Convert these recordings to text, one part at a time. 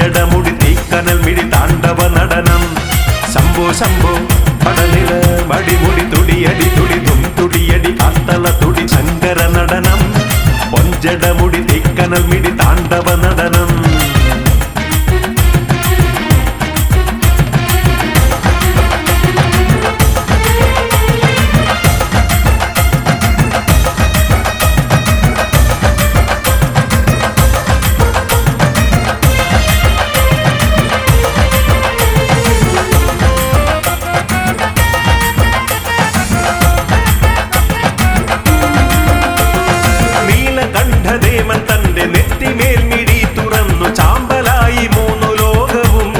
പൊഞ്ചടമുടി തീക്കനൽ മിഴി താണ്ഡവ നടനം. ശംഭോ ശംഭോ പടനില മടിമുടി തുടിയടി തുടിതും തുടിയടി കാത്തള തുടി ശങ്കര നടനം. പൊഞ്ചടമുടി തീക്കനൽ മിഴി താണ്ഡവ നടനം. നീലകണ്ഠദേവൻ തന്റെ നെറ്റിമേൽ മിഴി തുറന്നു ചാമ്പലായി മൂന്നു ലോകവും.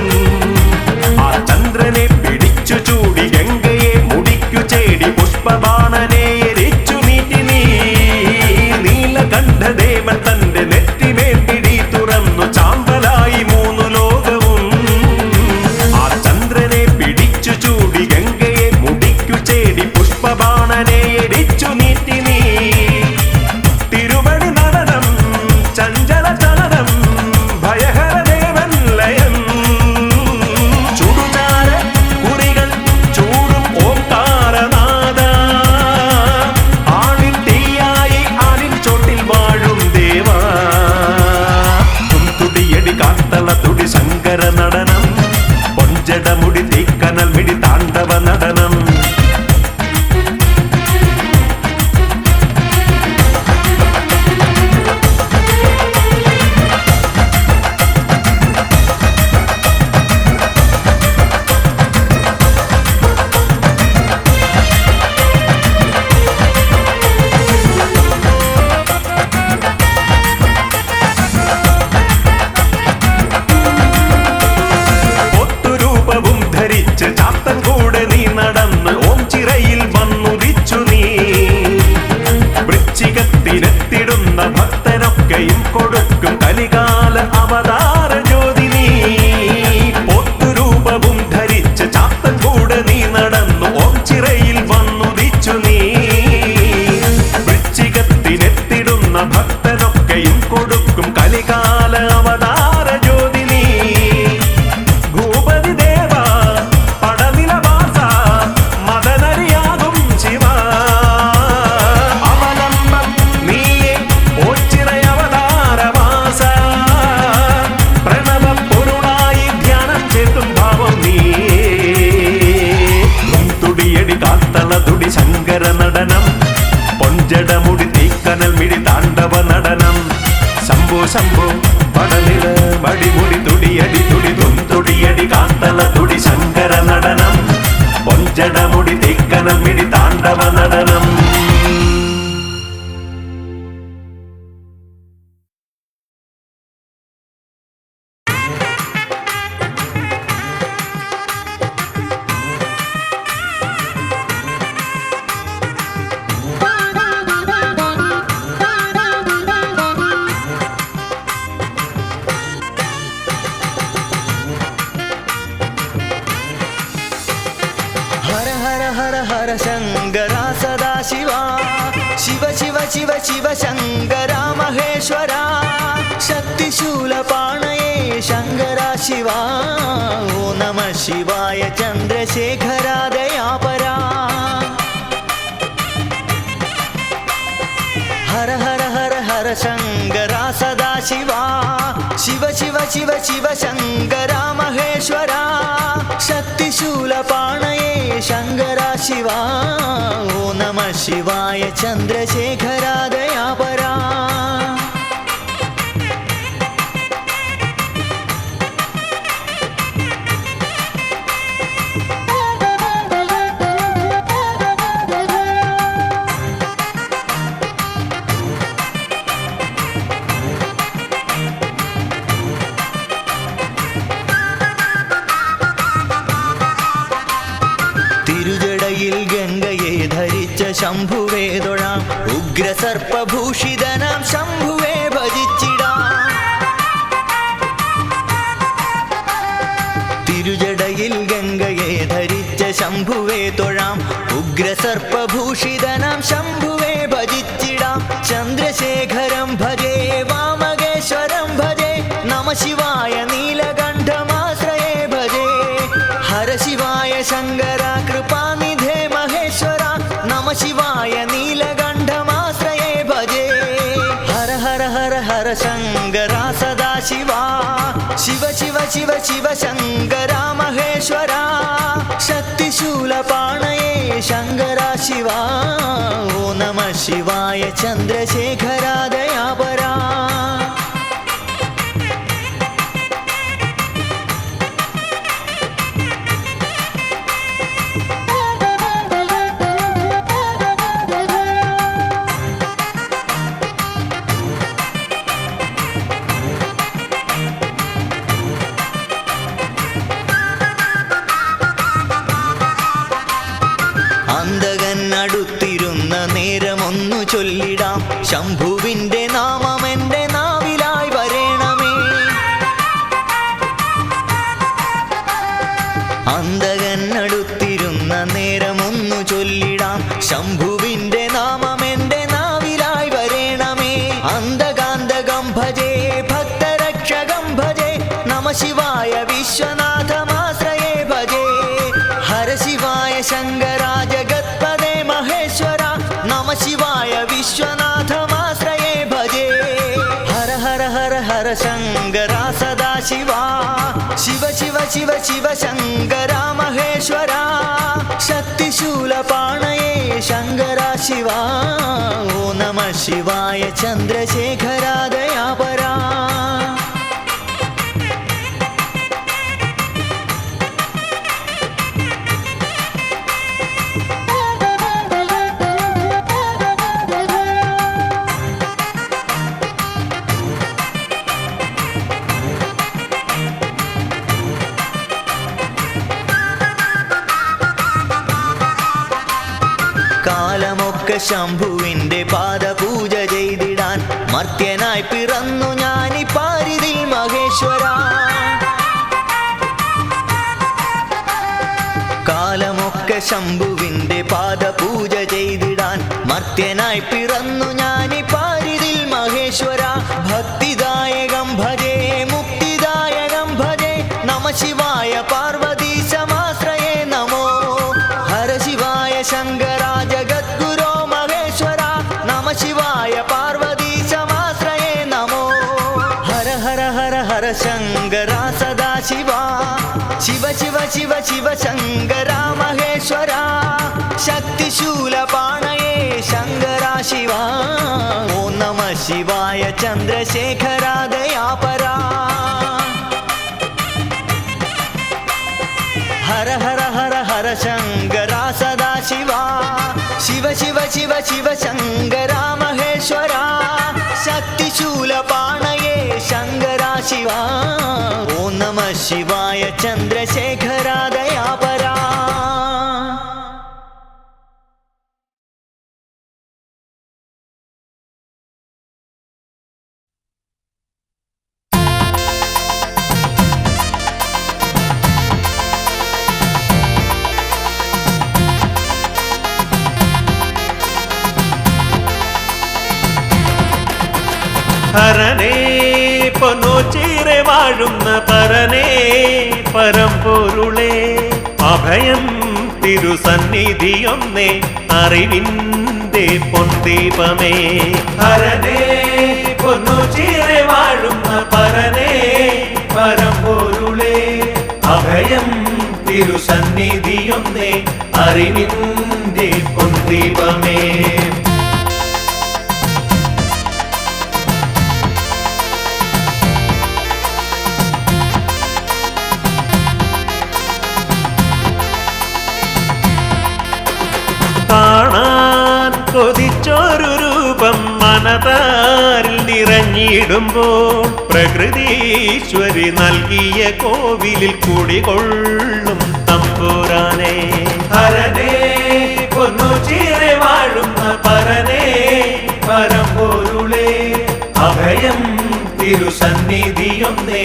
ആ ചന്ദ്രനെ പിടിച്ചു ചൂടി ഗംഗയെ മുടിക്കു ചേടി പുഷ്പബാണനെ എരിച്ചു നീട്ടി നീ. നീലകണ്ഠദേവൻ തന്റെ നെറ്റിമേൽ മിഴി തുറന്നു ചാമ്പലായി മൂന്നു ലോകവും. ആ ചന്ദ്രനെ പിടിച്ചു ചൂടി ഗംഗയെ മുടിക്കു ചേടി പുഷ്പബാണനെ എരിച്ചു നീട്ടി നീ. തിരുവടി നടനം ചഞ്ചല ചലനം ഭയഹരദേവൻ ലയം. ചുടുചാര കുറികൾ ചൂടും ഓംകാരനാദ. ആണിൻ തീയായി ആണിൻ ചോട്ടിൽ വാഴും ദേവ. തുടിയടി കാത്തള തുടി ശങ്കര നടനം. പൊഞ്ചടമുടി തീക്കനൽ മിഴി താണ്ഡവ നടനം. ചാത്തൻ കൂടെ നീ നടന്ന് ഓം ചിറയിൽ വന്നുദിച്ചു നീ. വൃശ്ചികത്തിനെത്തിടുന്ന ഭക്തനൊക്കെയും കൊടുക്കും കലികാല അവതാര ജ്യോതി നീ. പൊത്തുരൂപവും ധരിച്ച് ചാത്തൻ കൂടെ നീ നടന്നു ഓം ചിറയിൽ വന്നുദിച്ചു നീ. വൃശ്ചികത്തിനെത്തിടുന്ന ഭക്തനൊക്കെയും കൊടുക്കും കലികാല അവതാര ജ്യോതി നീ. ഭൂപതി ദേവ പടനിലവാസ മദനരിയാകും ശിവ. അവലംബം നീയെ ഓച്ചിറയവതാരവാസ. പ്രണവ പൊരുളായി ധ്യാനം ചെയ്തും ഭാവം നീയേ. തുടിയടി കാത്തള തുടി ശങ്കര നടനം. പൊഞ്ചടമുടി തീക്കനൽ മിഴി താണ്ഡവ നടനം. ശംഭോ ശംഭോ പടനില മടിമുടി തുടിയടി തുടിതും തുടിയടി കാത്തള തുടി ശങ്കര നടനം. പൊഞ്ചടമുടി തീക്കനൽ മിഴി താണ്ഡവ നടനം. हर शंकरा सदा शिवा. शिव शिव शिव शिव शंकरा महेश्वरा. शक्तिशूलपाणये शंकरा शिवा. ओ नमः शिवाय चंद्रशेखरा दयापरा. हर हर हर हर शंकरा सदा शिवा. शिव शिव शिव शिव शंकरा महेश्वरा. शक्तिशूलपाणये शंकरा शिवा. ओ नमः शिवाय चंद्रशेखरा दयापरा. തിരുജടയിൽ ഗംഗയെ ധരിച്ച ശംഭുവേ തൊഴാം. ഉഗ്രസർപ്പഭൂഷിതനാം ശംഭുവേ ഭജിച്ചിടാം. തിരുജടയിൽ ഗംഗയെ ധരിച്ച ശംഭുവേ തൊഴാം. ഉഗ്രസർപ്പഭൂഷിതനാം ശംഭുവേ ഭജിച്ചിടാം. ചന്ദ്രശേഖരം ഭജേ വാമകേശ്വരം ഭജേ. നമ ശിവായ നീലക ശിവ ശിവ ശങ്കരാ മഹേശ്വരാ ശക്തിശൂലപാണയേ ശങ്കരാ ശിവാ ഓ നമ ശിവായ ചന്ദ്രശേഖരാ ദയാപരാ അന്തകൻ അടുത്തിരുന്ന നേരമൊന്നു ചൊല്ലിടാം ശംഭുവിൻ്റെ നാമമെൻ്റെ നാവിലായി വരേണമേ അന്തകൻ അടുത്തിരുന്ന നേരമൊന്നു ചൊല്ലിടാം ശംഭുവിൻ്റെ നാമമെൻ്റെ നാവിലായി വരേണമേ അന്തകാന്തകം ഭജേ ഭക്തരക്ഷകം ഭജേ നമ ശിവായ വിശ്വനാഥമാശ്രയേ ഭജേ ഹര ശിവായ ശങ്കരാ ജഗത്പദേ മഹേശ്വര നമ ശിവായ വിശ്വനാഥമാശ്രയേ ഭജേ ഹര ഹര ഹര ഹര ശങ്കരാ സദാശിവാ ശിവ ശിവ ശിവ ശിവ ശങ്കരാ മഹേശ്വരാ ശക്തിശൂലപാണയേ ശങ്കരാ ശിവാ ഓ നമ ശിവായ ചന്ദ്രശേഖരാ ദയാപരാ കാലമൊക്കെ ശംഭുവിൻ്റെ പാദപൂജ ചെയ്തിടാൻ മർത്യനായി പിറന്നു ഞാനീ പാരിതിൽ മഹേശ്വര കാലമൊക്കെ ശംഭുവിൻ്റെ പാദപൂജ ചെയ്തിടാൻ മർത്യനായി പിറന്നു ഞാനീ പാരിതിൽ മഹേശ്വര ഭക്തിദായകം ഭജേ മുക്തിദായകം ഭജേ നമ ശിവായ പാർവതീശമാശ്രയേ നമോ ഹര ശിവായ ശങ്കരാ ജഗദ്ഗുരോ മഹേശ്വര നമ ശിവായ പാർവതീശമാശ്രയേ നമോ ഹര ഹര ഹര ഹര ശങ്കരാ സദാശിവാ ശിവ ശിവ ശിവ ശിവ ശങ്കരാ മഹേശ്വരാ ശക്തിശൂലപാണയേ ശങ്കരാ ശിവാ ഓ നമ ശിവായ ചന്ദ്രശേഖരാ ദയാപരാ ഹര ഹര ഹര ഹര ശങ്കരാ സദാശിവാ ശിവ ശിവ ശിവ ശിവ ശങ്കരാ മഹേശ്വരാ ശക്തിശൂലപാണയേ ശങ്കരാ ശിവാ ഓ നമ ശിവായ ചന്ദ്രശേഖരാ ദയാപരാ ഹരനേ പൊന്നോച്ചീറെ വാഴുന്ന പരനേ പരമ്പൊരുളേ അഭയം തിരുസന്നിധിയൊന്നേ അറിവിൻ്റെ പൊന്തീപമേ ഹരനേ പൊന്നോച്ചീറെ വാഴുന്ന പരനേ പരമ്പൊരുളേ അഭയം തിരുസന്നിധിയൊന്നേ അറിവിൻ്റെ പൊന്തീപമേ കാണാൻ കൊതിച്ചൊരു രൂപം മനതാരിൽ നിറഞ്ഞിടുമ്പോൾ പ്രകൃതീശ്വരി നൽകിയ കോവിലിൽ കുടികൊള്ളും തമ്പുരാനേ ഹരനേ പൊന്നുചീറെ വാഴുന്ന പരനേ പരമ്പൊരുളേ അഭയം തിരുസന്നിധിയൊന്നേ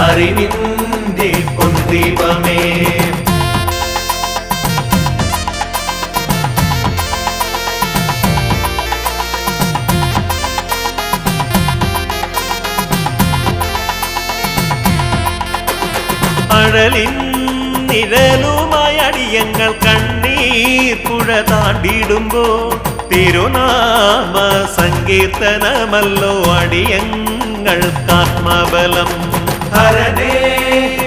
അറിവിൻ്റെ പൊന്തീപമേ അഴലിൻ നിഴലുമായി അടിയങ്ങൾ കണ്ണീർ പുഴ താണ്ടിടുമ്പോൾ തിരുനാമ സങ്കീർത്തനമല്ലോ അടിയങ്ങൾക്കാത്മബലം ഹരനേ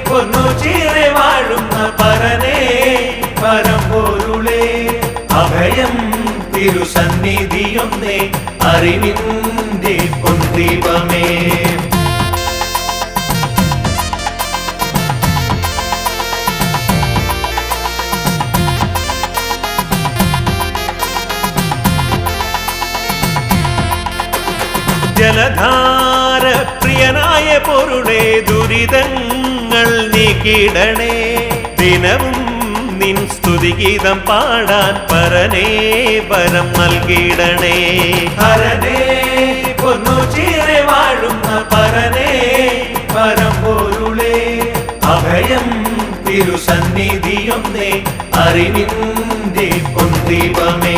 പൊന്നു ചീറെ വാഴുന്ന പരനേ പരമ്പൊരുളേ അഭയം തിരുസന്നിധിയൊന്നേ അറിവിന്റെ പൊൻദീപമേ ജലധാര പ്രിയനായ പൊരുളേ ദുരിതങ്ങൾ നീക്കിടണേ ദിനവും നിൻ സ്തുതിഗീതം പാടാൻ പരനേ വരം നൽകിടണേ ഹരനേ പൊന്നു ചീറെ വാഴുന്ന പരനേ പരമ്പൊരുളേ അഭയം തിരുസന്നിധിയൊന്നേ അറിവിന്റെ പൊൻദീപമേ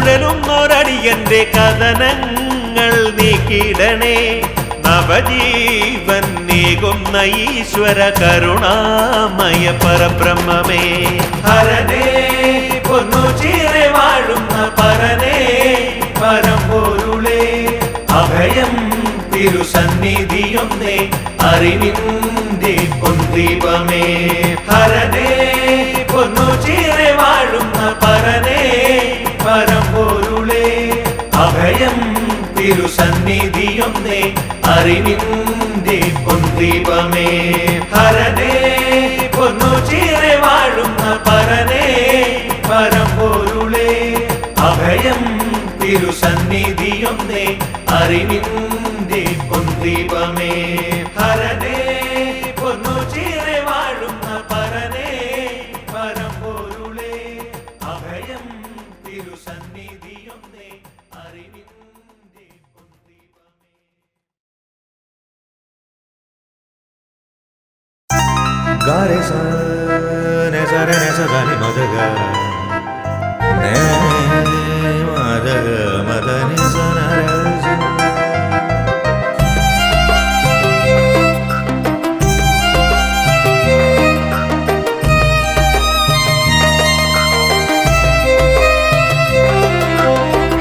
കരകാണാതുഴലുന്നൊരടിയന്റെ കഥനങ്ങൾ നീക്കിടണേ നവജീവൻ നീകുന്ന ഈശ്വര കരുണാമയ പരബ്രഹ്മമേ ഹരനേ പൊന്നു ചീറെ വാഴുന്ന പരനേ പരമ്പൊരുളേ അഭയം തിരുസന്നിധിയൊന്നേ അറിവിന്റെ പൊൻദീപമേ ഹരനേ പൊന്നു ചീറെ വാഴുന്ന പരനേ പരമ്പൊരുളേ അഭയം തിരുസന്നിധിയൊന്നേ അറിവിന്റെ പൊൻദീപമേ ഹരനേ പൊന്നു ചീറെ വാഴുന്ന പരനേ പരമ്പൊരുളേ അഭയം തിരുസന്നിധിയൊന്നേ അറിവിന്റെ പൊൻദീപമേ ഹരനേ പൊന്നു ചീറെ വാഴുന്ന പരനേ പരമ്പൊരുളേ അഭയം തിരുസന്നിധിയൊന്നേ അറിവിന്റെ പൊൻദീപമേ ഗാരെ സ നെ സ രെ നെ സ ധ നി മ ധ ഗ നെ മ ധ ഗ മ ധ നി സ ന ര സ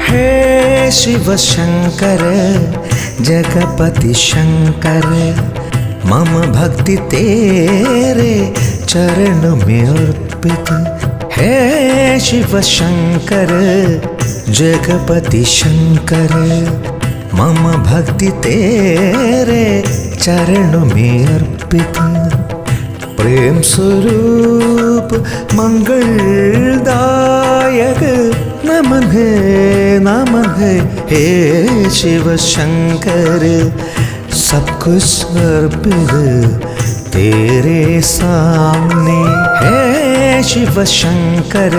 हे शिव शंकर जगपति शंकर मम भक्ति तेरे चरण में अर्पित हे शिव शंकर जगपति शंकर मम भक्ति तेरे चरण में अर्पित प्रेम स्वरूप मंगलदायक नमन है हे शिव शंकर सब कुछ अर्पित तेरे सामने हे शिव शंकर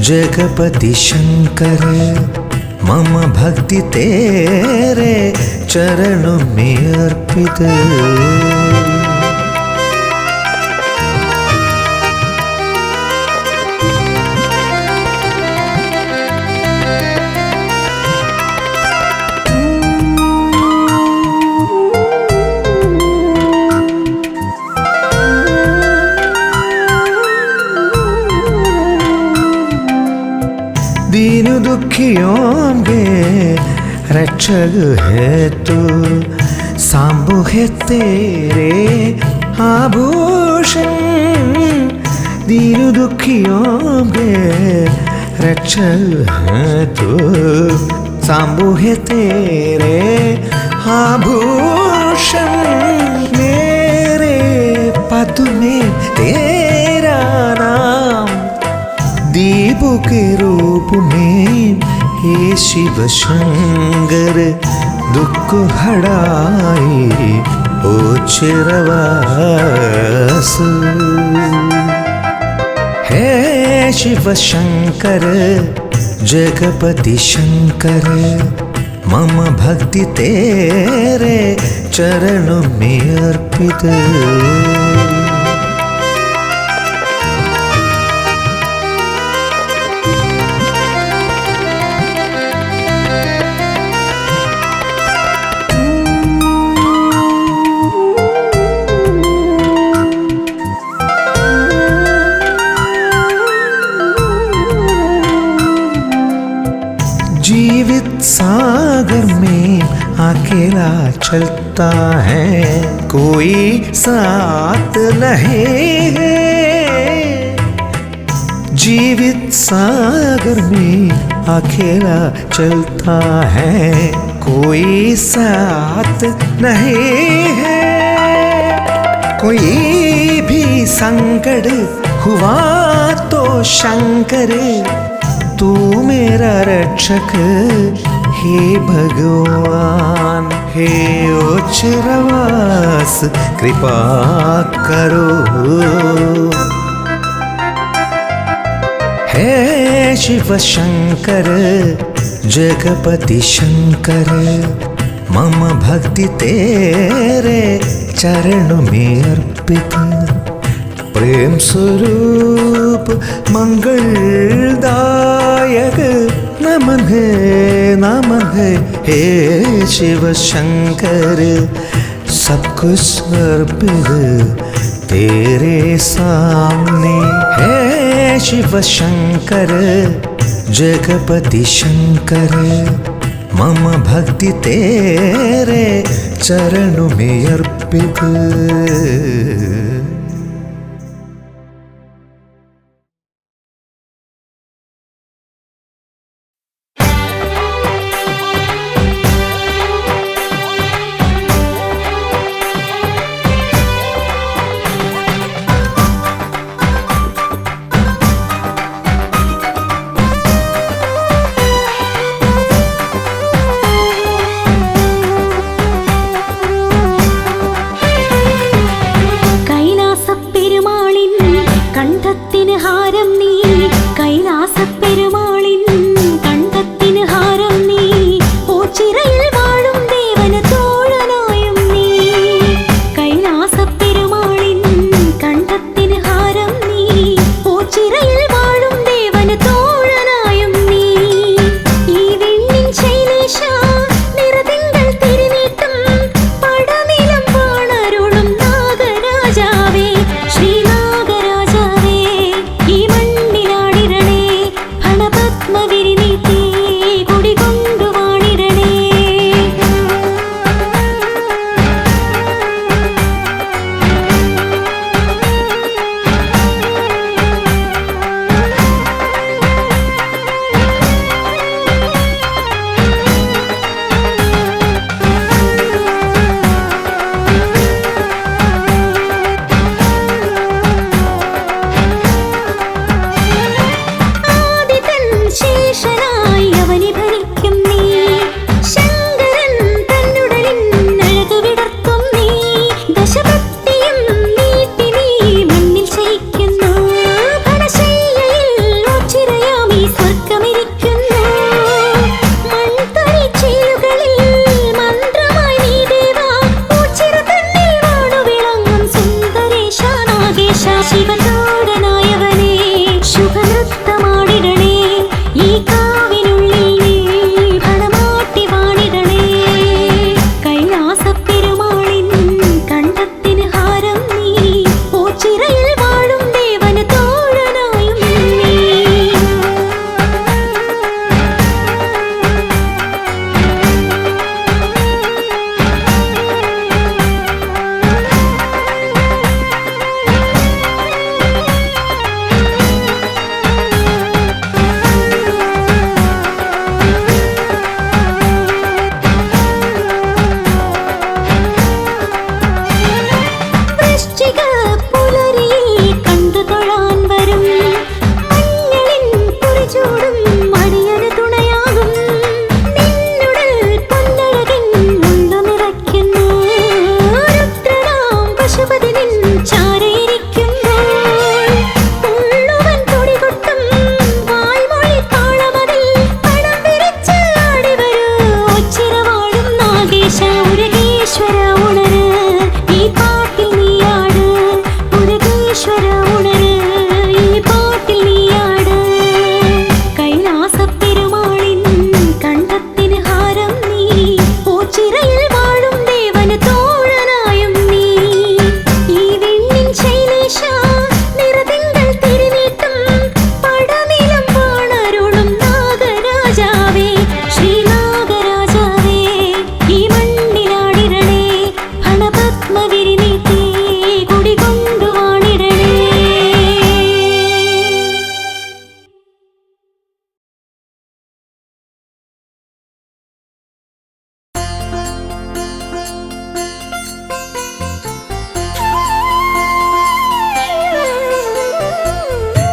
जगपति शंकर मम भक्ति तेरे चरणों में अर्पित दीन दुखियों के रक्षक है तू सांबो है तेरे आभूषण दीन दुखियों के रक्षक है तू सांबो है तेरे आभूषण मेरे पद में तेरा नाम दीपों के रूप में हे शिव शंकर दुख हड़ाए ओ चिरवास हे शिव शंकर जगपति शंकर मम भक्ति तेरे चरणों में अर्पित अकेला चलता है, कोई साथ नहीं है। जीवित सागर में अकेला चलता है, कोई साथ नहीं है। कोई भी संकट हुआ तो शंकर, तू मेरा रक्षक हे भगवान। हे उच्चरवास कृपा करो, हे शिव शंकर जगपति शंकर, मम भक्ति तेरे चरणों में अर्पित। प्रेम स्वरूप मंगलदायक नमन है हे शिव शंकर। सब कुछ अर्पित तेरे सामने, हे शिव शंकर जगपति शंकर, मम भक्ति तेरे चरणों में अर्पित।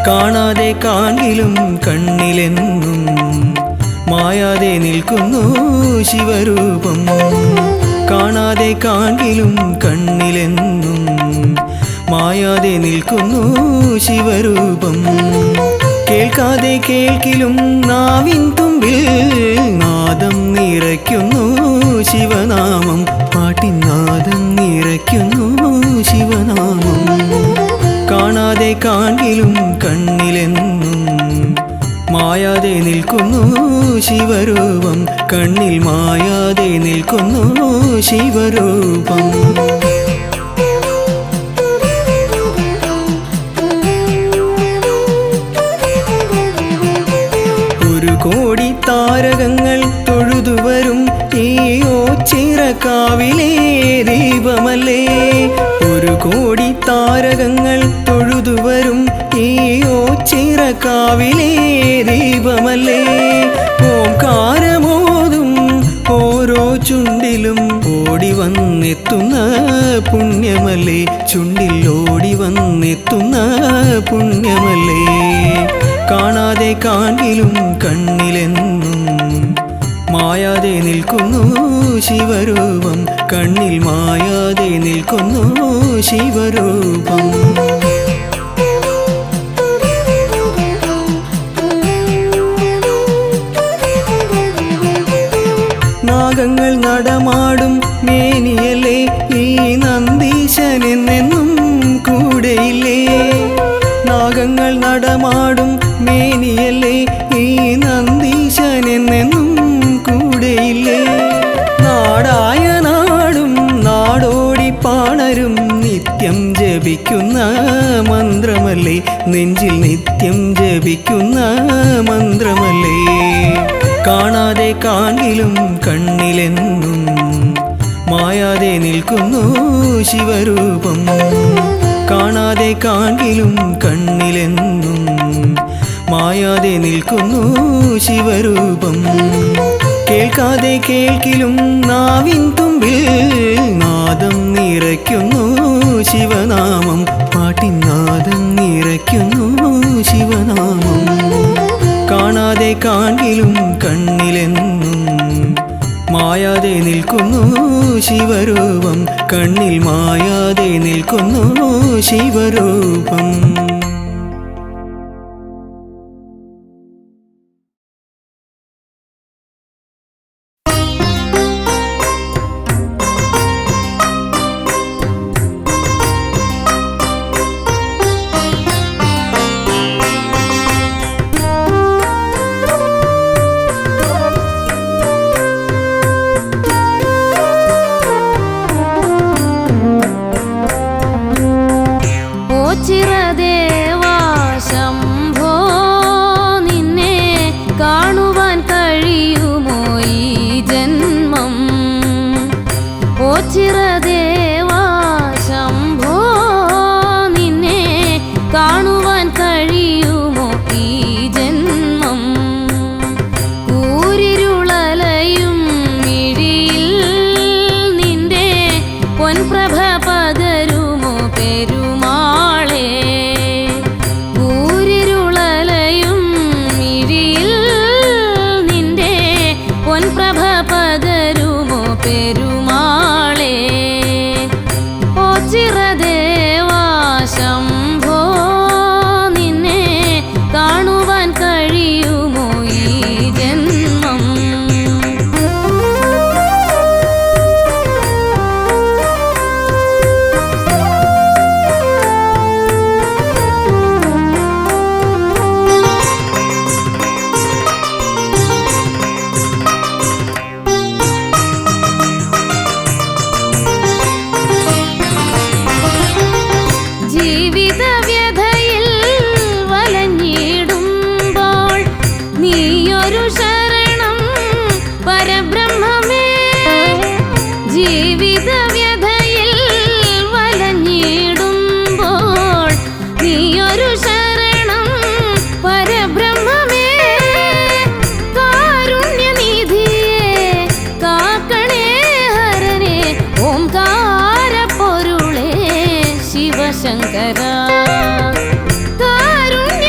കാണാതെ കാണിലും കണ്ണിലെന്നും മായാതെ നിൽക്കുന്നു ശിവരൂപം. കാണാതെ കാണിലും കണ്ണിലെന്നും മായാതെ നിൽക്കുന്നു ശിവരൂപം. കേൾക്കാതെ കേൾക്കിലും നാവിൻ തുമ്പിൽ നാദം നിറയ്ക്കുന്നു ശിവനാമം. പാട്ടിൻ നാദം നിറയ്ക്കുന്നു ശിവനാമം. കാണാതെ കാണിലും കണ്ണിലെന്നും മായാതെ നിൽക്കുന്നു ശിവരൂപം. കണ്ണിൽ മായാതെ നിൽക്കുന്നു ശിവരൂപം. ഒരു കോടി താരകങ്ങൾ തൊഴുതുവരും ഈ ഓച്ചിറക്കാവിലെ ദീപമല്ലേ. ഒരു കോടി താരകങ്ങൾ തൊഴുതുവരും ഈ ഓച്ചിറക്കാവിലെ ദീപമല്ലേ. ഓംകാരമോതും ഓരോ ചുണ്ടിലും ഓടി വന്നെത്തുന്ന പുണ്യമല്ലേ. ചുണ്ടിൽ ഓടി വന്നെത്തുന്ന പുണ്യമല്ലേ. കാണാതെ കാണിലും കണ്ണിലെന്നും മായാതെ നിൽക്കുന്നു ശിവരൂപം. കണ്ണിൽ മായാതെ നിൽക്കുന്നു ശിവരൂപം. നാഗങ്ങൾ നടമാടും മേനിയല്ലേ ഈ നന്ദീശനെന്നെന്നും കൂടെയില്ലേ. നാഗങ്ങൾ നടമാടും മേനിയല്ലേ ഈ നന്ദീശനെന്നെന്നും കൂടെയില്ലേ. നാടായ നാടും നാടോടി പാണരും നിത്യം ജപിക്കുന്ന മന്ത്രമല്ലേ. നെഞ്ചിൽ നിത്യം ജപിക്കുന്ന മന്ത്രമല്ലേ. കാണാതെ കാണിലും കണ്ണിലെന്നും മായാതെ നിൽക്കുന്നു ശിവരൂപം. കാണാതെ കാണിലും കണ്ണിലെന്നും മായാതെ നിൽക്കുന്നു ശിവരൂപം. കേൾക്കാതെ കേൾക്കിലും നാവിൻ തുമ്പിൽ നാദം നിറയ്ക്കുന്നു ശിവനാമം. പാട്ടിൻ നാദം നിറയ്ക്കുന്നു ശിവനാമം. കാണാതെ കാണിലും കണ്ണിലെന്നും മായാതെ നിൽക്കുന്നു ശിവരൂപം. കണ്ണിൽ മായാതെ നിൽക്കുന്നു ശിവരൂപം. ശങ്കര കാരുണ്യ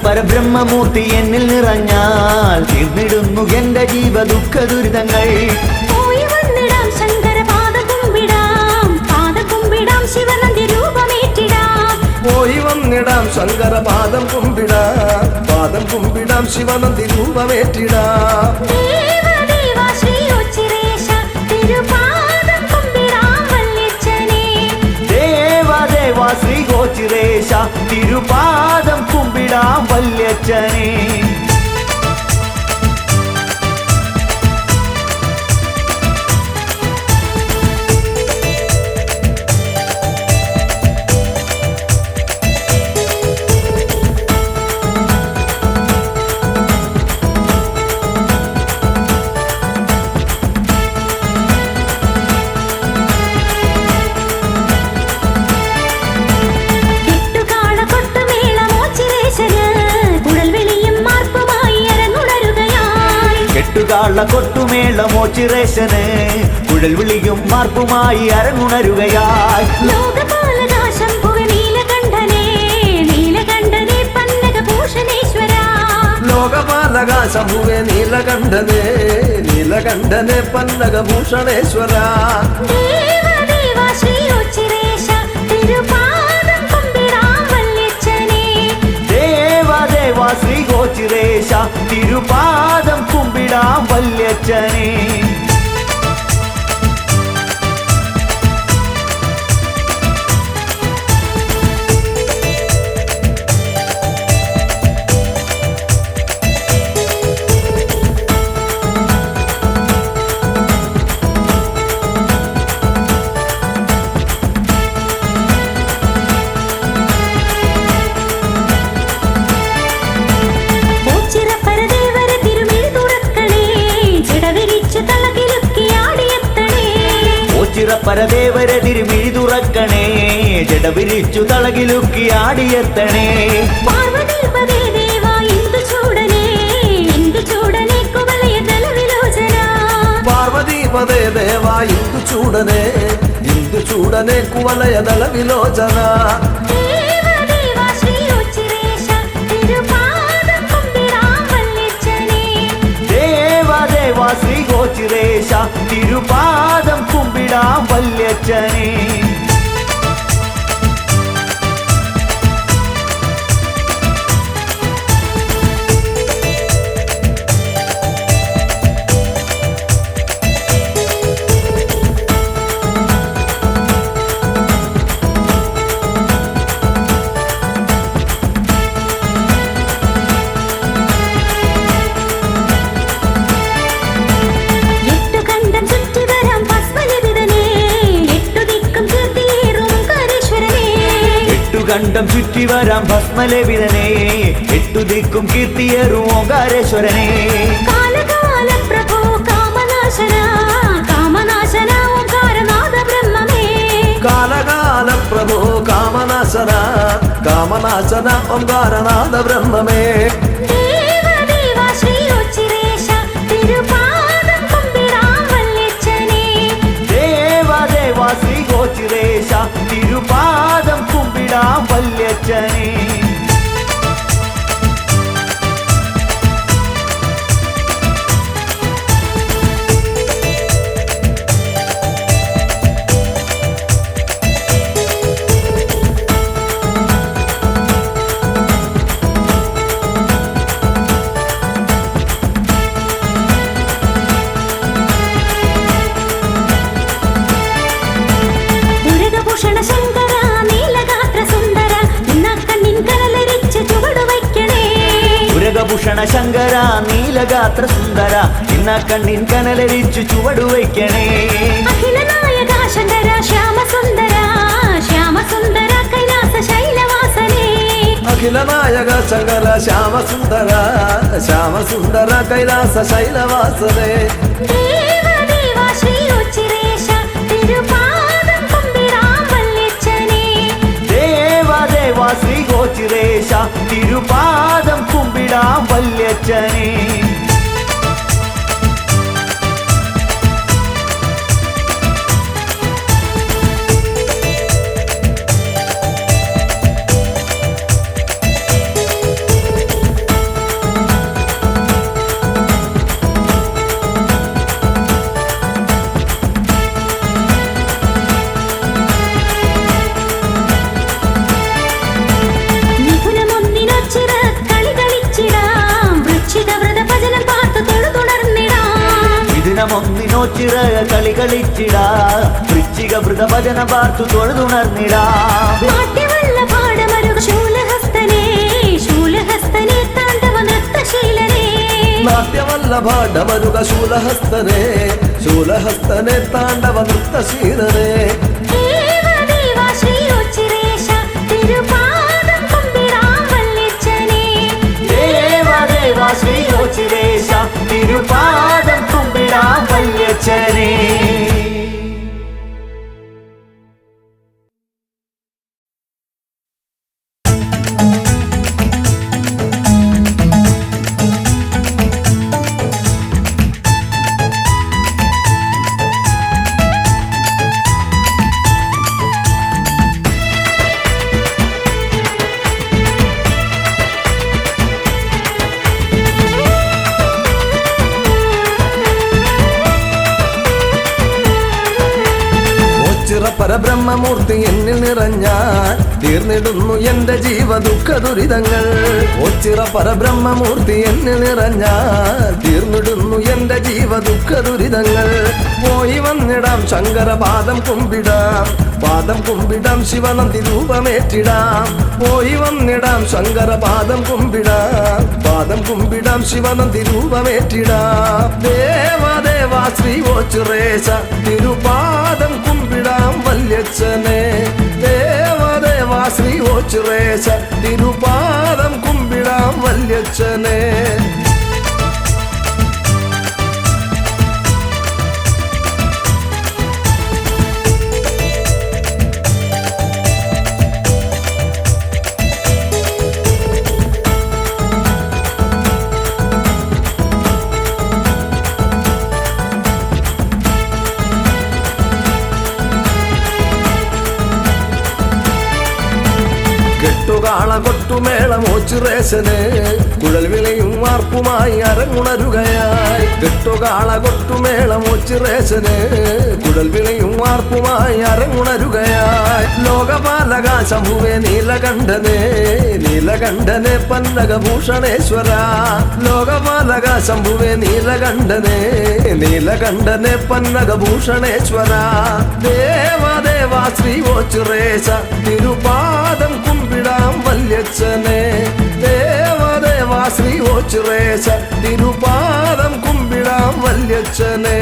പരബ്രഹ്മമൂർത്തി എന്നിൽ നിറഞ്ഞാൽ തീർന്നിടുന്നു എന്റെ ജീവ ദുഃഖ ദുരിതങ്ങൾ. പോയി വന്നിടാം ശങ്കര പാദം കുമ്പിടാം ശിവനന്ദി രൂപമേറ്റിടാം. പോയി വന്നിടാം ശങ്കര പാദം കുമ്പിടാം ശിവനന്ദി രൂപമേറ്റിടാം. ദേവദേവ ശ്രീ ഉച്ചിരേശ തിരുപാദം കുമ്പിടാം വല്യച്ഛനെ. ദേവദേവ ശ്രീ ഗോചിരേശ തിരുപാദം കുമ്പിടാം വല്യച്ഛനെ. കെട്ടുകാള കൊട്ടുമേളമോച്ചിരേശന് കുഴൽവിളിയും മാർപ്പുമായി അരങ്ങുണരുകയായി. കെട്ടുകാള കൊട്ടുമേളമോച്ചിറേശന് കുഴൽ വിളിയും മാർപ്പുമായി അരങ്ങുണരുകയായി. ലോകപാലക ശംഭുവ നീലകണ്ഠനെ പന്നകഭൂഷണേശ്വര. ലോകപാലക ശംഭുവേ നീലകണ്ഠനെ പന്നകഭൂഷണേശ്വര. ദേവദേവ ശ്രീ ഉച്ചിരേശ തിരുപാദം കുമ്പിടാം വല്യച്ഛനെ. ദേവദേവ ശ്രീ ഗോചിരേശ തിരുപാദം കുമ്പിടാം വല്യച്ഛനെ. ഓച്ചിറപ്പരദേവര തിരുമിഴി തുറക്കണേ ജടവിരിച്ചു തളകിലുക്കിയാടിയെത്തണേ. ഓച്ചിറപ്പരദേവര തിരുമിഴി തുറക്കണേ ജടവിരിച്ചു തളകിലുക്കിയാടിയെത്തണേ. പാർവതീപദേ ദേവ ഇന്ദു ചൂടനെ കുവലയ തലവിലോചന. പാർവതീപദേ ദേവ ഇന്ദു ചൂടനെ കുവലയദള വിലോചന. ദേവദേവ ശ്രീ ഉച്ചിരേശ തിരുപാദം കുമ്പിടാം വല്യച്ഛനെ. ദേവദേവ ശ്രീ ഗോചിരേശ തിരുപാദം കുമ്പിടാം വല്യച്ഛനെ. എട്ടുകണ്ഠം ചുറ്റിവരാം ഭസ്മനിധിതനേ എട്ടുദിക്കും കീർത്തിയേറും ഓംകാരേശ്വരനേ. എട്ടുകണ്ഠം ചുറ്റി വരാം ഭസ്മലേപിതനെ എട്ടുദിക്കും കീർത്തിയേറും ഓങ്കാരേശ്വരനെ. കാലകാല പ്രഭോ കാമനാശന ഓംകാരനാഥ ബ്രഹ്മമേ. കാലകാല പ്രഭോ കാമനാശന ഓംകാരനാഥ ബ്രഹ്മമേ. ദേവദേവ ശ്രീ ഉച്ചിരേശ തിരുപാദം കുമ്പിടാം വല്യച്ഛനെ. ദേവദേവ ശ്രീ ഗോചിരേശ തിരുപാദം കുമ്പിടാം വല്യച്ഛനെ. ദുരിതഭൂഷണ ശങ്കര നീലഗാത്ര സുന്ദര നിന്നക്കണ്ണിൻ കനലരിച്ച് ചുവടുവയ്ക്കണേ. ഉരകഭൂഷണ ശങ്കര നീലഗാത്ര സുന്ദര ഇന്ന കണ്ണിൻ കനലരിച്ചു ചുവടുവയ്ക്കണേ. അഖിലനായക ശങ്കര ശ്യാമസുന്ദര കൈലാസ ശൈലവാസനേ. അഖിലനായക ശങ്കര ശ്യാമസുന്ദര കൈലാസ ശൈലവാസനേ. ദേവദേവ ശ്രീ ഉച്ചിരേശ തിരുപാദം കുമ്പിടാം വല്യച്ഛനെ. ദേവദേവ ശ്രീ ഗോചിരേശ തിരുപാദം കുമ്പിടാം വല്യച്ഛനെ. ദിനമൊന്നിനോച്ചിറ കളി കളിച്ചിടാ വൃശ്ചിക വൃതഭജന പാർത്തു തൊഴുതുണർന്നിടാ നാട്യമല്ല പാടമരുക ശൂലഹസ്തനേ ശൂലഹസ്തനേ താണ്ഡവ നൃത്തശീലനേ നാട്യമല്ല പാഠമരുക ശൂലഹസ്തനേ ശൂലഹസ്തനേ താണ്ഡവ നൃത്തശീലനേ ദേവാ ശ്രീ ഉച്ചിരേശ തിരുപാദം കുമ്പിടാം വല്യച്ഛനേ ദേവാ ശ്രീ ഉച്ചിരേശ തിരുപാദം കുമ്പിടാം വല്യച്ഛനേ പരബ്രഹ്മമൂർത്തി എന്നിൽ നിറഞ്ഞാൽ തീർന്നിടുന്നു എന്റെ ജീവ ദുഃഖ ദുരിതങ്ങൾ ഒച്ചിറ പരബ്രഹ്മമൂർത്തി എന്നിൽ നിറഞ്ഞാൽ തീർന്നിടുന്നു എന്റെ ജീവ ദുഃഖ ദുരിതങ്ങൾ പോയി വന്നിടാം ശങ്കര പാദം കുമ്പിടാം ശിവനന്തി രൂപമേറ്റിടാം പോയി വന്നിടാം ശങ്കര പാദം കുമ്പിടാം ശിവനന്തി രൂപമേറ്റിടാം ദേവാ ശ്രീ ഓച്ചിറേശ തിരുപാദം കുമ്പിടാം വല്യച്ഛനെ ദേവാ ശ്രീ ഓച്ചിറേശ തിരുപാദം കുമ്പിടാം വല്യച്ഛനെ കെട്ടുകാള കൊട്ടുമേളം ഓച്ചിറേശന് കുഴൽ വിളയും വാർപ്പുമായി അരങ്ങുണരുകയായി കെട്ടുകാള കൊട്ടുമേളം ഓച്ചിറേശന് കുഴൽ വിളയും വാർപ്പുമായി അരങ്ങുണരുകയായി ലോകപാലക ശംഭുവേ നീലകണ്ഠനെ പന്നകഭൂഷണേശ്വര ലോകപാലക ശംഭുവേ നീലകണ്ഠനെ പന്നകഭൂഷണേശ്വര ദേവാ ശ്രീ ഓച്ചിറേശ തിരുപാദം കുമ്പിടാം വല്യച്ഛനെ ദേവാ ശ്രീ ഓച്ചിറേശ തിരുപാദം കുമ്പിടാം വല്യച്ഛനെ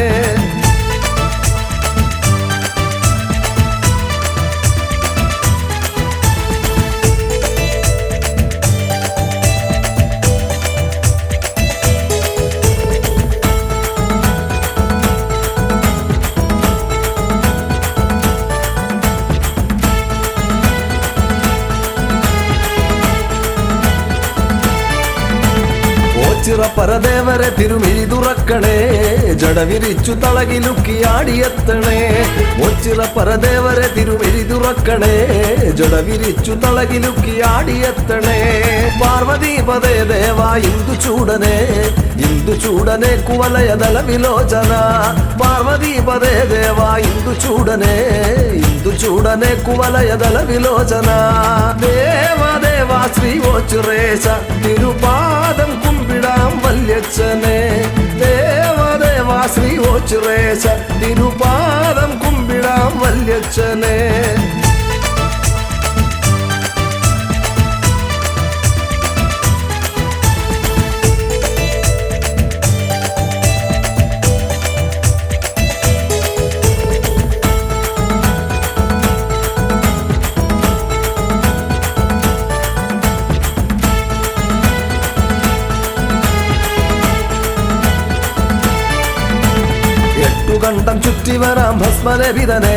ചിറ പരദേവരെ തിരുമിഴി തുറക്കണേ ജടവിരിച്ചു തളകിലുക്കിയാടിയെത്തണേ ഒച്ചിറ പരദേവരെ തിരുമിഴി തുറക്കണേ ജടവിരിച്ചു തളകിലുക്കിയാടിയെത്തണേ പാർവതീപദേ ദേവാ ഇന്ദു ചൂടനെ കുവലയദല വിലോചന പാർവതീപദേ ദേവാ ഇന്ദു ചൂടനെ കുവലയദല വിലോചന ദേവാ ശ്രീ ഓച്ചിറേശ തിരുപാദം കുമ്പിടാം വല്യച്ഛനെ ദേവാ ശ്രീ ഓച്ചിറേശ തിരുപാദം കുമ്പിടാം വല്യച്ഛനെ കണ്ടം ചുറ്റി വരാം ഭസ്മരവിതനെ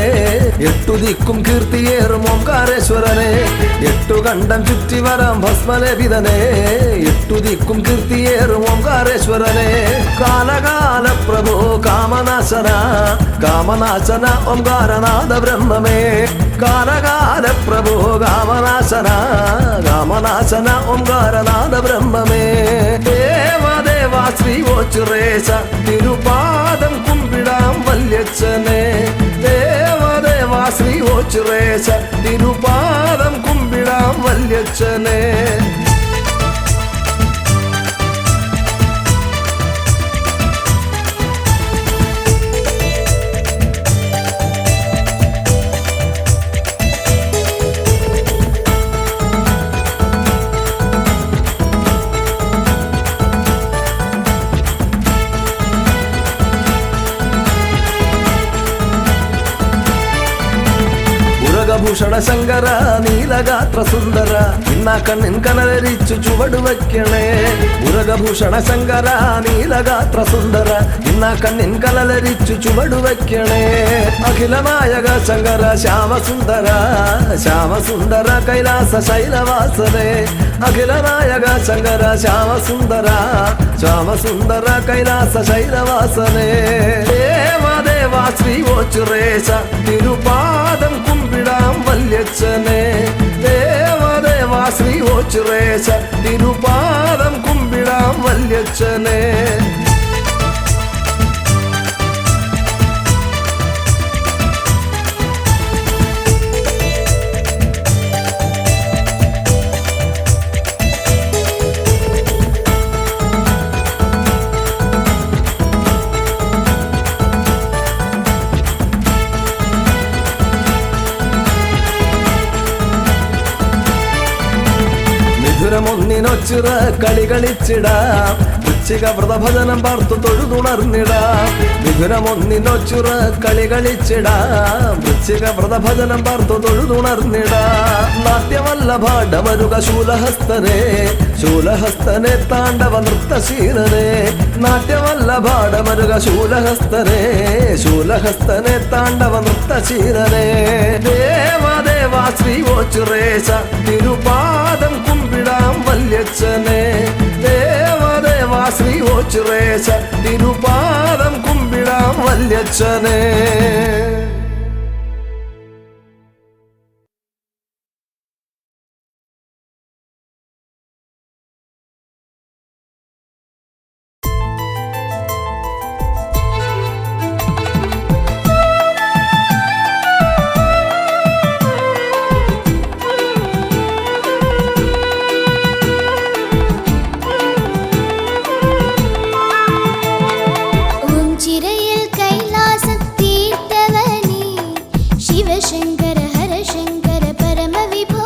എട്ടു ദിക്കും കീർത്തിയേറും ഓംകാരേശ്വരനെ എട്ടു കണ്ടം ചുറ്റി വരാം ഭസ്മരവിതനെ എട്ടു ദിക്കും കീർത്തിയേറും ഓംകാരേശ്വരനെ കാലകാല പ്രഭോ കാമനാശന ഓംകാരനാഥ ബ്രഹ്മമേ കാലകാല പ്രഭോ കാമനാശന ഓംകാരനാഥ ബ്രഹ്മമേ ദേവാ ശ്രീ ഓച്ചിറേശ തിരുപാദം കുമ്പിടാം വല്യച്ഛനെ ദേവാ ശ്രീ ഓച്ചിറേശ തിരുപാദം കുമ്പിടാം വല്യച്ഛനെ മുരുകഭൂഷണ ശങ്കര നീലഗാത്ര സുന്ദര ഇന്നാ കണ്ണിൻ കനലരിച്ചു ചുവട് വയ്ക്കണേ മുരുകഭൂഷണ ശങ്കര നീലഗാത്ര സുന്ദര ഇന്നാ കണ്ണിൻ കനലരിച്ചു ചുവട് വയ്ക്കണേ അഖിലനായക ശങ്കര ശ്യാമസുന്ദര ശ്യാമസുന്ദര കൈലാസ ശൈലവാസനേ അഖിലനായക ശങ്കര ശ്യാമസുന്ദര ശ്യാമസുന്ദര കൈലാസ ശൈലവാസനേ ദേവാദേവാ ശ്രീ ഓച്ചുറേശ തിരുപാദം കുമ്പിടാം വല്യച്ഛനെ ദേവാദേവാ ശ്രീ ഓച്ചുറേശ തിരുപാദം കുമ്പിടാം വല്യച്ഛനെ ഒന്നിനൊച്ചിറ കളി കളിച്ചിടാം വൃശ്ചിക വ്രതഭജനം പാർത്തു തൊഴുതുണർന്നിടാം മിഥുനമൊന്നിനൊച്ചിറ കളി കളിച്ചിടാം വൃശ്ചിക വ്രതഭജനം പാർത്തു തൊഴുതുണർന്നിടാം നാട്യമല്ലഭാഡമരുക ശൂലഹസ്തനെ ശൂലഹസ്തനെ താണ്ഡവ നൃത്തശീലനെ നാട്യമല്ലഭാഡമരുക ശൂലഹസ്തനെ ശൂലഹസ്തനെ താണ്ഡവ നൃത്തശീലനെ ദേവാദേവാ ശ്രീ ഓച്ചുറേശ തിരുപാദം കുമ്പിടാം വല്യച്ഛനെ ദേവദേവാ ശ്രീ ഓച്ചുറേശ തിരുപാദം കുമ്പിടാം വല്യച്ഛനെ ശിവശങ്കര ഹരശങ്കര പരമവിഭോ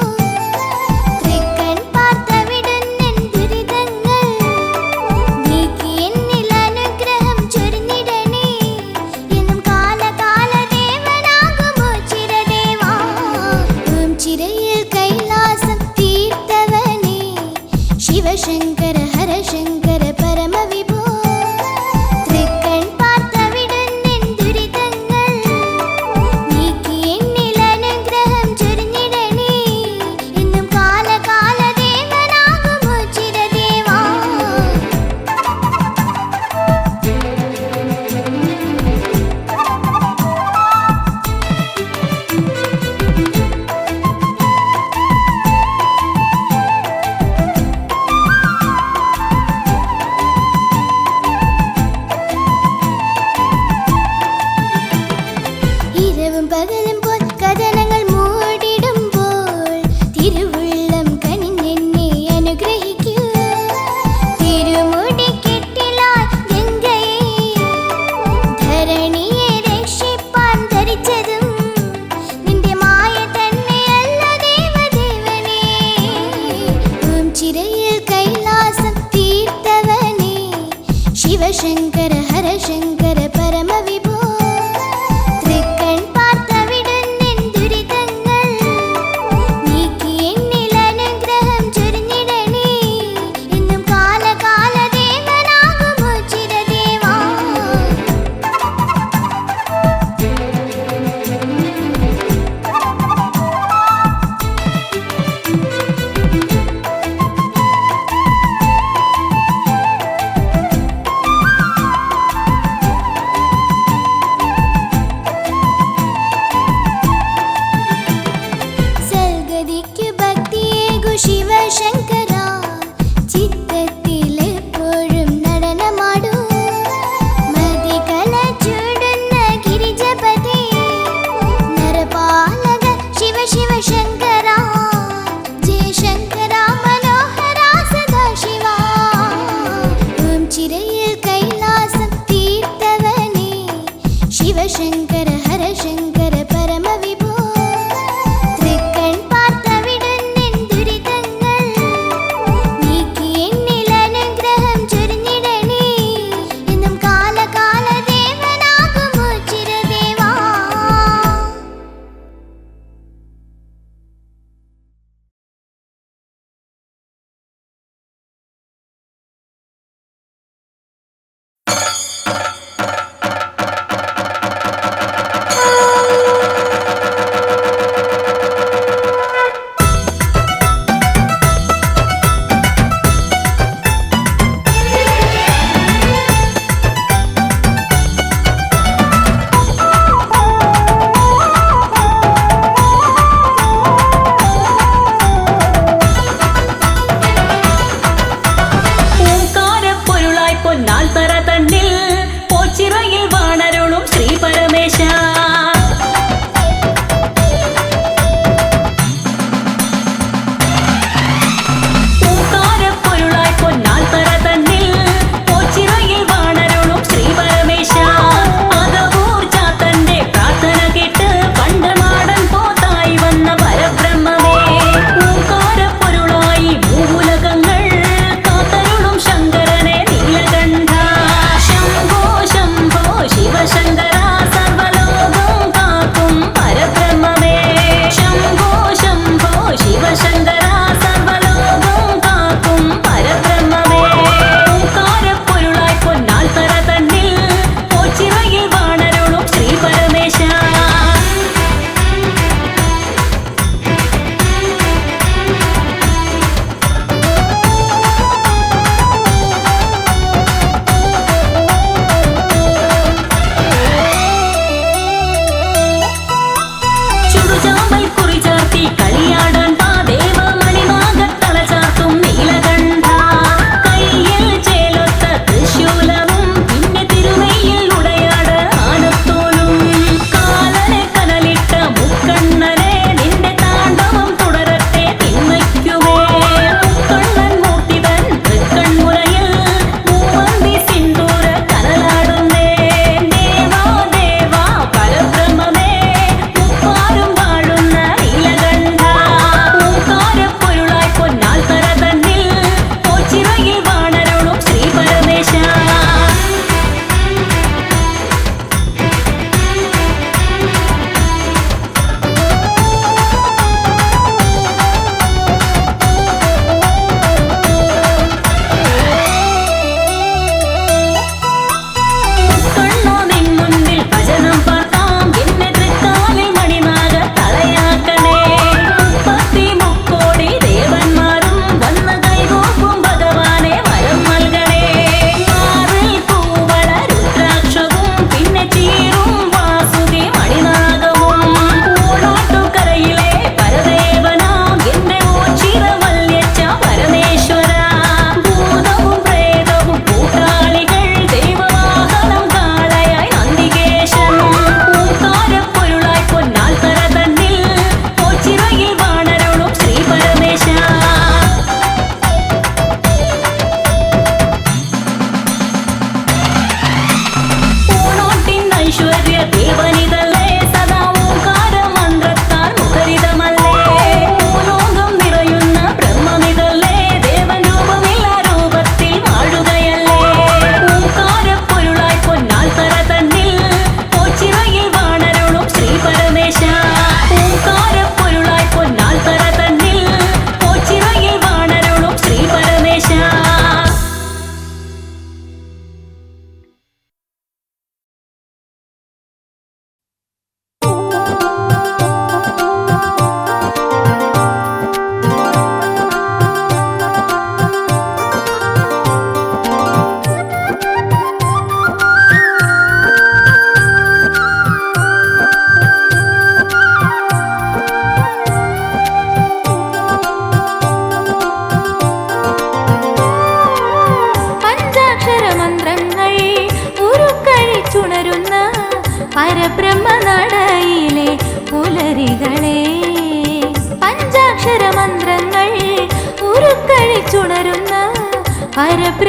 തൃക്കൺ പാർത്തവിടുന്നെൻ ദുരിതങ്ങൾ നീക്കി എന്നിൽ അനുഗ്രഹം ചൊരിഞ്ഞിടണേ എന്നും കാലകാല ദേവനാകുമോ ചിരദേവാ ശിവശങ്കര ചിത്തത്തിലെപ്പോഴും നടനമാടൂ മതികല ചൂടുന്ന ഗിരിജപതി നരപാലക ശിവ ശിവശങ്കര ജയശങ്കര മനോഹര സദാശിവ ഓം ചിരയിൽ കൈലാസം തീർത്തവനേ ശിവശങ്കര ഹരശങ്കര പരമവിഭോ തൃക്കൺ പാർത്തവിടുന്നെൻ ദുരിതങ്ങൾ നീക്കി എന്നിൽ അനുഗ്രഹം ചൊരിഞ്ഞിടണേ എന്നും കാലകാല ദേവനാകുമോ ചിരദേവാ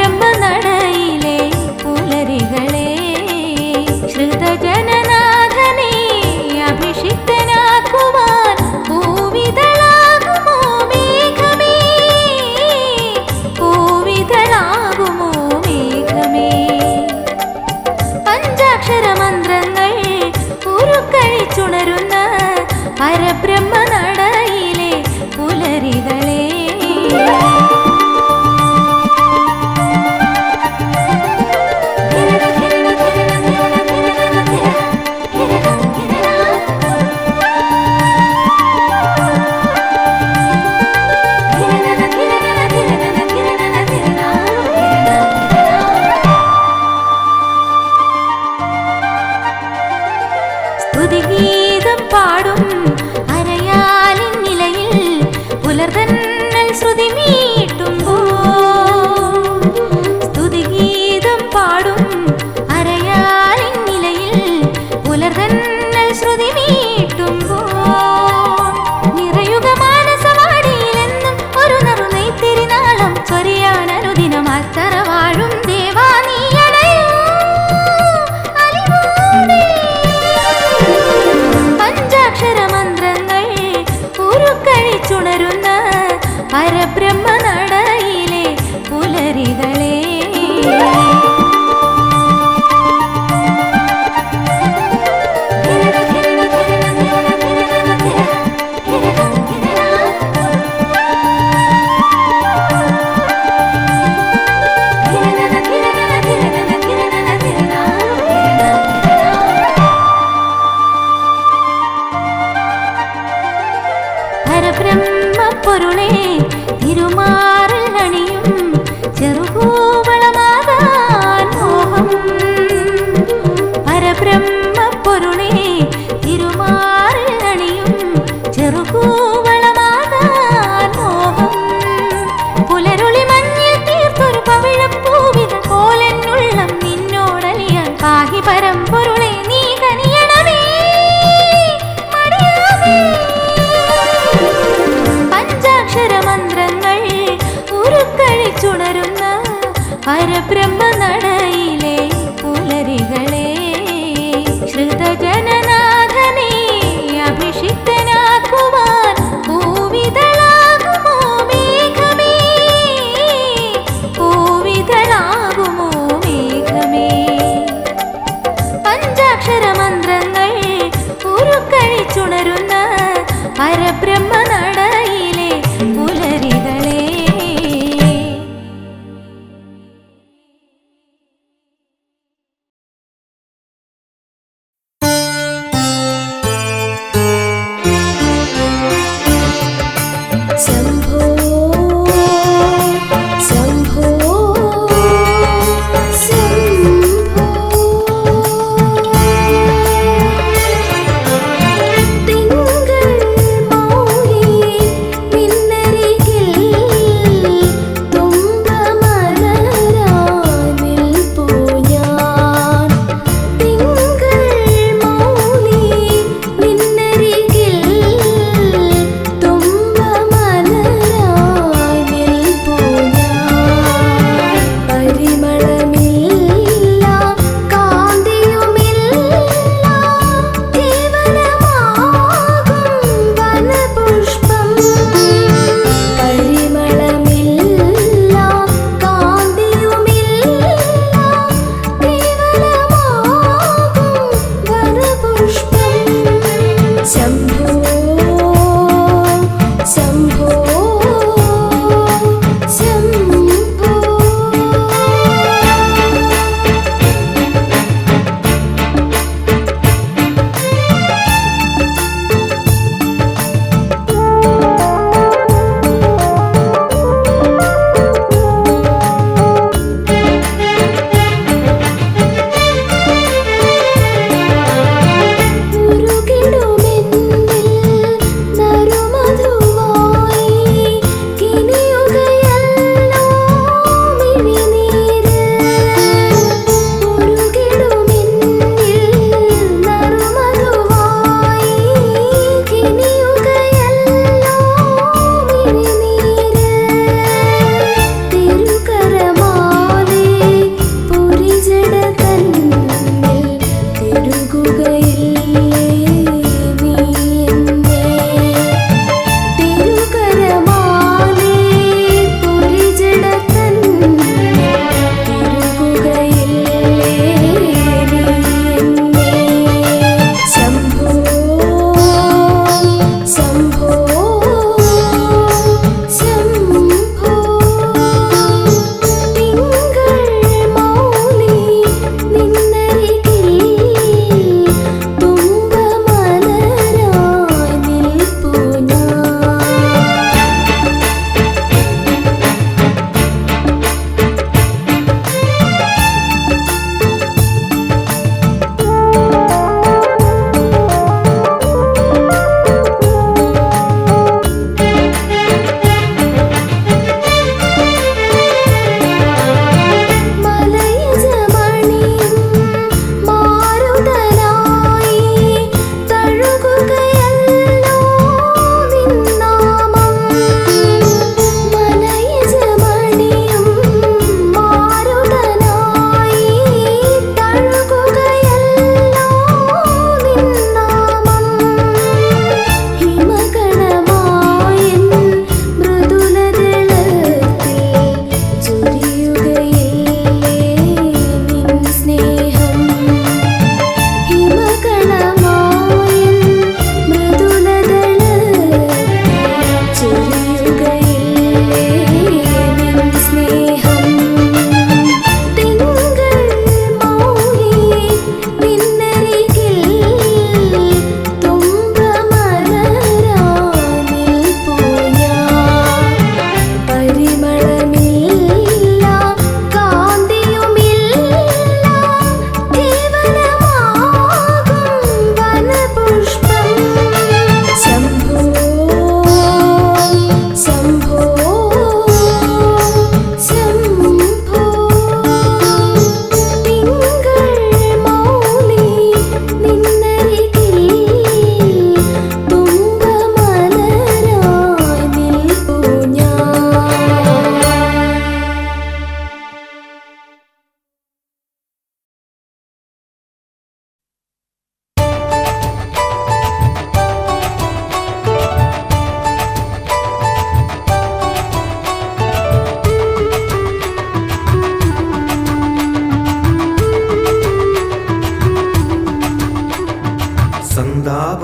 പരബ്രഹ്മനടയിലെ പുലരികളെ ശ്രുതജനനാഥനെ അഭിഷിക്തനാക്കുവാൻ പൂവിതളാകുമോ മേഘമേ, പൂവിതളാകുമോ മേഘമേ. പഞ്ചാക്ഷര മന്ത്രങ്ങൾ ഉരുക്കഴിച്ചുണരുന്ന പരബ്രഹ്മനടയിലെ പുലരികളെ സ്തുതിഗീതം പാടും അരയാലിൻ നിലയിൽ പുലർതന്നൽ ശ്രുതി മീട്ടുമ്പോൾ, സ്തുതിഗീതം പാടും അരയാലിൻ നിലയിൽ പുലർതന്നൽ ശ്രുതി മീട്ടുമ്പോൾ, നിറയുക മാനസവാടിയിലെന്നും ഒരു നറുനെയ്ത്തിരിനാളം ചൊരിയാൻ അനുദിനം അത്തറ വാഴും ദേവാ നീ അണയൂ അലിവോടെ. പഞ്ചാക്ഷരമന്ത്രങ്ങൾ ഉരുക്കഴിച്ചുണരുന്ന പരബ്രഹ്മനടയിലെ പുലരികളെ പരബ്രഹ്മപ്പൊരുളെ തിരുമാറിൽ അണിയും ചെറുകൂവളമാകാൻ മോഹം. പരബ്രഹ്മപ്പൊരുളെ തിരുമാറിൽ അണിയും ചെറുകൂവളമാകാൻ പരബ്രഹ്മ നടയിലെ പുലരികളെ ശ്രുതജനനാഥനെ അഭിഷിക്തനാക്കുവാൻ പൂവിതളാകുമോ മേഘമേ, പൂവിതളാകുമോ മേഘമേ. പഞ്ചാക്ഷര മന്ത്രങ്ങൾ ഉരുക്കഴിച്ചുണരുന്ന പരബ്രഹ്മ നടയിലെ പുലരികളെ. ശംഭോ ശംഭോ ശംഭോ തിങ്കൾ മൗലി മിന്നരികിൽ തുമ്പമലരാനിൽ പൂഞ്ഞാൻ. തിങ്കൾ മൗലി മിന്നരികിൽ തുമ്പമലരാനിൽ പൂഞ്ഞാൻ. പരിമളമില്ല കാന്തിയുമില്ല കേവലമാകും വനപുഷ്പം. പരിമളമില്ല കാന്തിയുമില്ല കേവലമാകും വനപുഷ്പം. ശംഭോ ശംഭോ ശംഭോ. ഉരുകിടുമെന്റെ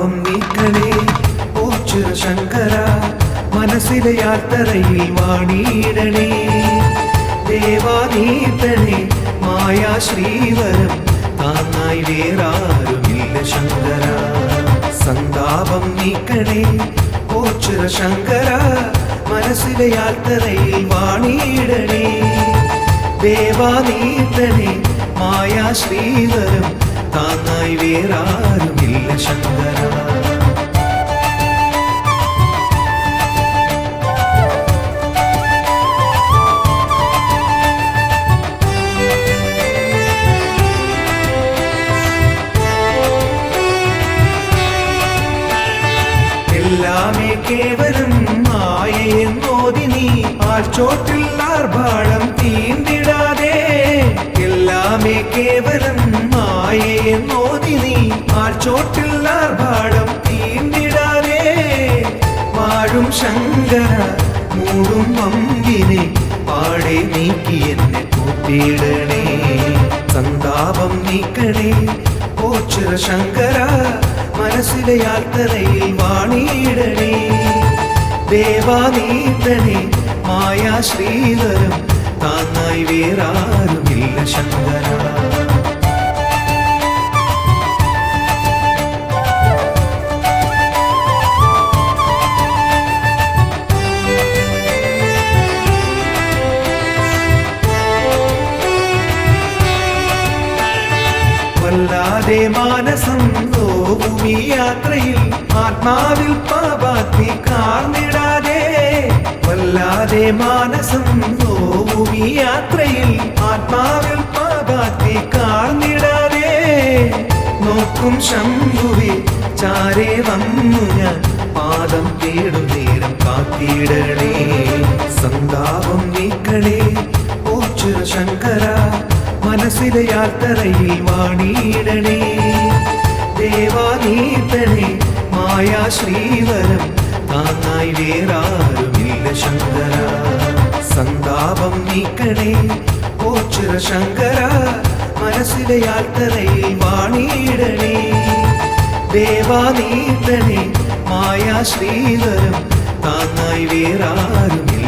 സന്താപം നീക്കണേ ഓച്ചിറ ശങ്കര മനസ്സിലെ യാത്രയിൽ വാണിയിടണേ ദേവാനീതനെ മായാ ശ്രീവരം താങ്ങായി വേറാരുമില്ല ശങ്കര സന്താപം നീക്കണേ ഓച്ചിറ ശങ്കര മനസ്സിലെ യാത്രയിൽ വാണിയിടണേ ദേവാനീതനെ മായാ ശ്രീവരം താങ്ങായി വേറാരുമില്ല ശങ്കര എല്ലാമേ കേവലം മായയെന്നോതി നീ ആർച്ചോട്ടിൽ ആർഭാടം തീണ്ടിടാതെ എല്ലാമേ കേവലം മായയെന്നോതി നീ ആർച്ചോട്ടിൽ ആർഭാടം തീണ്ടിടാതെ വാഴും ശങ്കര മൂടും അമ്പിനെ പാടെ നീക്കി എന്നെ കൂട്ടിയിടണേ സന്താപം നീക്കണേ ഓച്ചിറ ശങ്കര മനസ്സിലെ യാത്രയിൽ വാണിയിടണേ ദേവാനീതനെ മായാ ശ്രീവരം താങ്ങായി വേറാരുമില്ല ശങ്കര വല്ലാതെ മാനസം നോവും ഈ യാത്രയിൽ ആത്മാവിൽ പാപാത്തി കാർന്നിടാതെ വല്ലാതെ മാനസം നോവും ഈ യാത്രയിൽ ആത്മാവിൽ പാപാത്തി കാർന്നിടാതെ നോക്കും ശംഭുവെ ചാരേ വന്നു ഞാൻ പാദം തേടും നേരം കാത്തിടണേ സന്താപം നീക്കണേ ഓച്ചിറ ശങ്കര മനസ്സിലെ യാത്രയിൽ വാണിയിടണേ ദേവാനീതനെ മായാ ശ്രീവരം താങ്ങായി വേറാരുമില്ല ശങ്കര സന്താപം നീക്കണേ ഓച്ചിറ ശങ്കര മനസ്സിലെ യാത്രയിൽ വാണിയിടണേ ദേവാനീതനെ മായാ ശ്രീവരം താങ്ങായി വേറാരുമില്ല